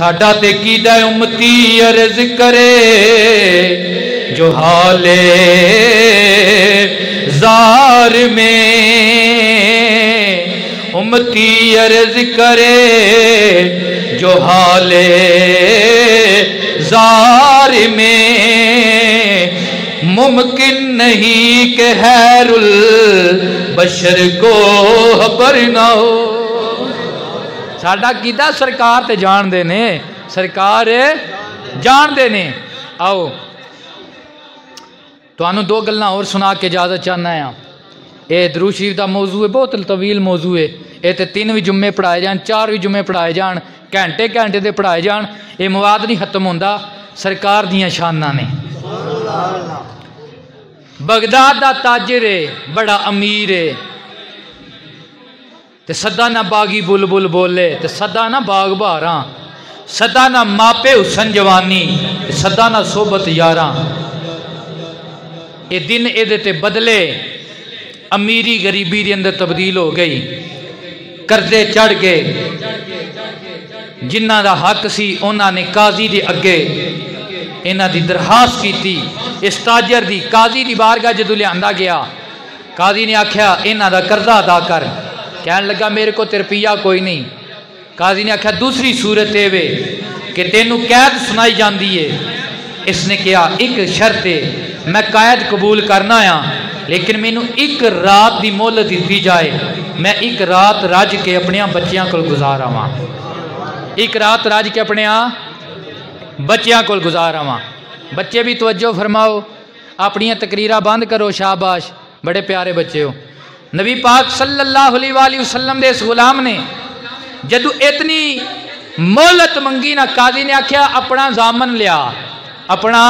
ساڈا تے کیدا امتی عرض کرے جو حالے زار میں امتی عرض کرے جو حالے زار میں ممکن نہیں کہ خیر البشر کو خبر نہ ہو ساڈا کیتا سرکار تے جان دے نے سرکار جان دے نے آؤ تو انہوں دو گلنا اور سنا کے اجازت چاہنا ہے اے درود شریف دا موضوع ہے بہت طویل موضوع ہے اے تے 3 بھی جمعے پڑھائے جان 4 بھی جمعے پڑھائے جان گھنٹے گھنٹے دے پڑھائے جان اے مواد نہیں ختم ہوندا سرکار دیاں شاناں نے بغداد دا تاجر ہے بڑا امیر ہے تے سدا نہ باغی بلبل بولے تے سدا نہ باغ بہاراں سدا نہ ماپے حسن جوانی تے سدا نہ صحبت یاراں اے دن اے تے بدلے امیری غریبی دے اندر تبدیل ہو گئی قرضے چڑھ گئے جنہ دا حق سی انہاں نے قاضی دے اگے انہاں دی درخواست کی تھی اس تاجر دی قاضی دی بارگاہ جدو لیا گیا قاضی نے آکھیا انہاں دا قرضہ ادا کر کہنے لگا میرے کو روپیہ کوئی نہیں قاضی نے آکھیا دوسری صورت ہے وے کہ تینوں قید سنائی جاندی ہے اس نے کہا ایک شرط ہے میں قید قبول کرنا آیا لیکن مینوں ایک رات دی مہلت دیتی جائے میں ایک رات رج کے اپنے بچیاں کو گزارا ہوا ایک رات رج کے اپنے بچیاں کو گزارا ہوا بچے بھی توجہ فرماؤ اپنی تقریرہ بند کرو شاباش بڑے پیارے بچے ہو نبی پاک صلی اللہ علیہ وآلہ وسلم دے اس غلام نے جدو اتنی مہلت منگی نہ قاضی نے آکھیا اپنا زامن لیا اپنا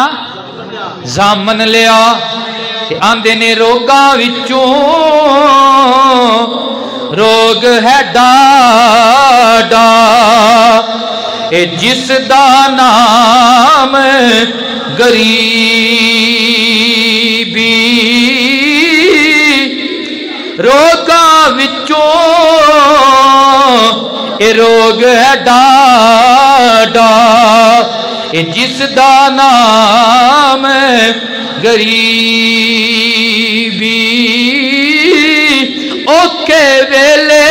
زامن لیا کہ آندے نے روگاں وچوں روگ ہے ڈاڈا اے جس دا نام غریبی روگاں وچوں اے روگ ہے ڈاڈا اے جس دا نام غریبی اوکے ویلے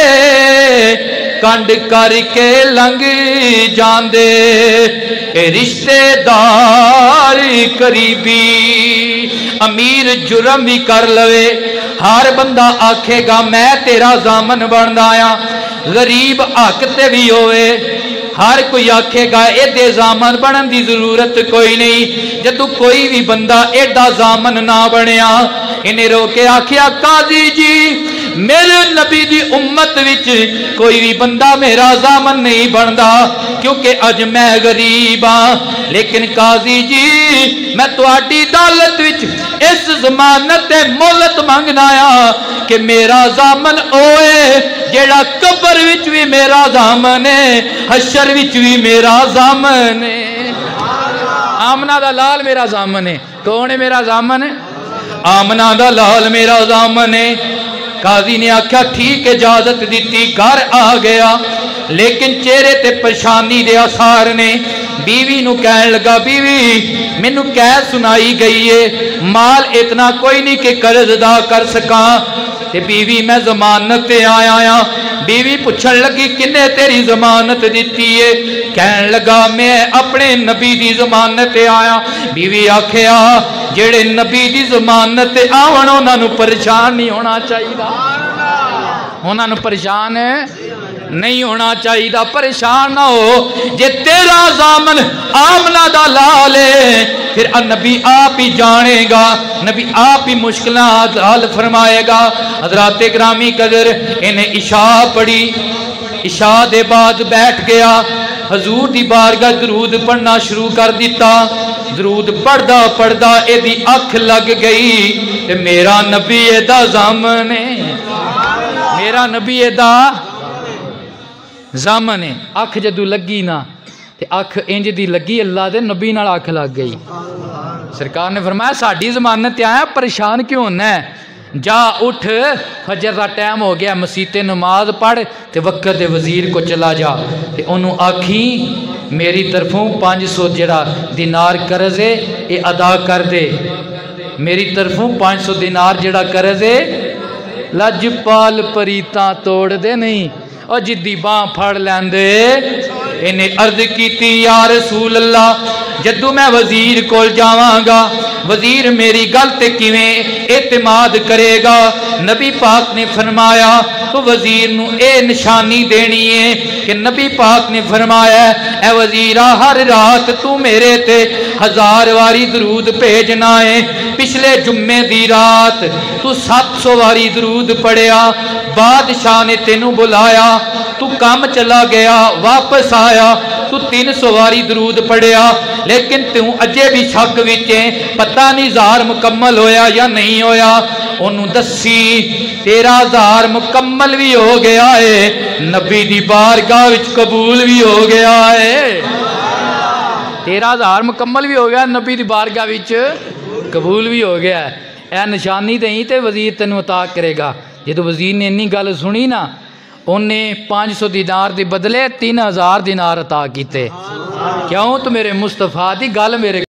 کنڈ کر کے لنگ جاندے اے رشتے دار قریبی امیر جرم بھی کر لوے ہر بندہ آکھے گا میں تیرا زامن بندا آیا غریب حق تے بھی ہوئے ہر کوئی آکھے گا ایڈے زامن بنن دی ضرورت کوئی نہیں جدو کوئی بھی بندہ ایڈا زامن نہ بنیا انہیں رو کے آکھیا قاضی جی میرے نبی دی امت وچ کوئی بھی بندہ میرا زامن نہیں بندا کیونکہ اج میں غریب ہاں لیکن قاضی جی میں تواڈی عدالت وچ اس ضمانت مہلت منگنا آیا کہ میرا زامن اوے جیڑا قبر وچ بھی میرا زامن ہے حشر وچ بھی میرا زامن ہے آمنہ دا لال میرا زامن ہے کون ہے میرا زامن ہے آمنہ دا لال میرا زامن ہے قاضی نے آکھا ٹھیک اجازت دیتی گھر آ گیا لیکن چہرے تے پریشانی دے آثار نے بیوی نو کہنے لگا بیوی مینوں کہہ سنائی گئی ہے مال اتنا کوئی نہیں کہ قرض ادا کر سکاں تے بیوی میں ضمانت تے آیا بیوی پوچھن لگی کنے تیری ضمانت دیتی ہے کہنے لگا میں اپنے نبی دی ضمانت تے آیا بیوی آکھیا جڑے نبی دی ضمانت تے آون انہاں نوں پریشان نہیں ہونا چاہیے انہاں نوں پریشان نہیں ہونا چاہیے پریشان نہ ہو جے تیرا زامن آمنہ دا لالے پھر نبی آپ ہی جانے گا نبی آپ ہی مشکلات حل فرمائے گا حضرات گرامی قدر انہیں عشاء پڑھی عشاء دے بعد بیٹھ گیا حضور دی بارگاہ درود پڑھنا شروع کر دیتا درود پڑھدا پڑھدا اے دی اکھ لگ گئی تے میرا نبی دا زامن ہے میرا نبی دا زامن ہے اکھ جدو لگی نا تے اکھ انج دی لگی اللہ دے نبی نال اکھ لگ گئی سرکار نے فرمایا ساڈی ضمانت تے آیا پریشان کیوں ہونا ہے جا اٹھ فجر دا ٹائم ہو گیا مسیح تے نماز پڑھ تے وقت دے وزیر کو چلا جا تے انہوں آکھی میری طرفوں 500 جڑا دینار قرض ہے یہ ادا کر دے، میری طرفوں 500 دینار جڑا قرض ہے۔ لجپال پریتاں توڑ دے نہیں اور جدی باں پھڑ لیندے، انہیں عرض کیتی یا رسول اللہ جدو میں وزیر کول جاواں گا وزیر میری گل تے کیویں اعتماد کرے گا؟ نبی پاک نے فرمایا تو وزیر نو اے نشانی دینی ہے کہ نبی پاک نے فرمایا اے وزیرہ ہر رات تو میرے تے 1000 واری درود بھیجنا ہے۔ پچھلے جمعے دی رات تو 700 واری درود پڑھیا، بادشاہ نے تینوں بلایا، تو کام چلا گیا واپس آیا، تو 300 واری درود پڑھیا، لیکن توں اجے بھی شک وچیں پتہ نہیں 1000 مکمل ہویا یا نہیں ہویا۔ انہوں دسی 13,000 مکمل بھی ہو گیا ہے، نبی دی بارگاہ وچ قبول بھی ہو گیا ہے۔ 13,000 مکمل بھی ہو گیا، نبی دی بارگاہ وچ قبول بھی ہو گیا ہے۔ اے نشانی دیں تے وزیر تینوں عطا کرے گا۔ جدو وزیر نے انی گل سنی نا انہیں 500 دینار دے بدلے 3,000 دینار عطا کیتے۔ کیوں تو میرے مصطفیٰ دی گل میرے